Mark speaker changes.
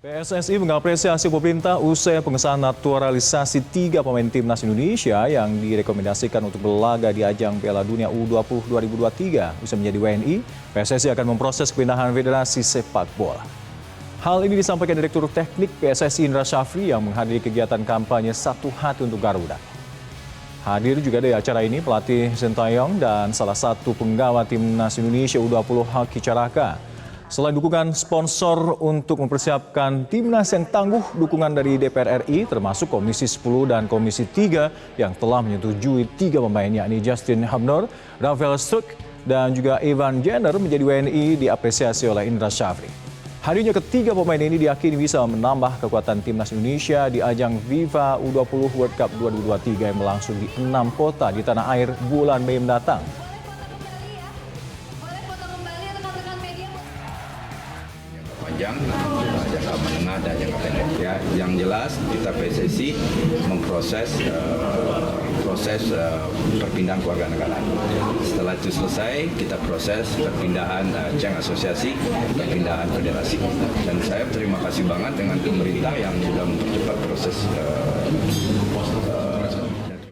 Speaker 1: PSSI mengapresiasi pemerintah usai pengesahan naturalisasi 3 pemain timnas Indonesia yang direkomendasikan untuk berlaga di ajang Piala Dunia U20 2023. Usai menjadi WNI, PSSI akan memproses kepindahan Federasi Sepak Bola. Hal ini disampaikan Direktur Teknik PSSI Indra Syafri yang menghadiri kegiatan kampanye Satu Hati untuk Garuda. Hadir juga di acara ini pelatih Sintayong dan salah satu penggawa timnas Indonesia U20 Haki Caraka. Selain dukungan sponsor untuk mempersiapkan timnas yang tangguh, dukungan dari DPR RI termasuk Komisi 10 dan Komisi 3 yang telah menyetujui 3 pemain yakni Justin Hubner, Rafael Struijk, dan juga Evan Jenner menjadi WNI diapresiasi oleh Indra Syafri. Hadirnya ketiga pemain ini diyakini bisa menambah kekuatan timnas Indonesia di ajang FIFA U20 World Cup 2023 yang berlangsung di 6 kota di tanah air bulan Mei mendatang.
Speaker 2: Panjang, jangka menengah dan jangka pendek. Ya, yang jelas kita PSSI memproses perpindahan keluarga negara. Setelah itu selesai, kita proses perpindahan cabang asosiasi, perpindahan federasi. Dan saya terima kasih banget dengan pemerintah yang sudah mempercepat proses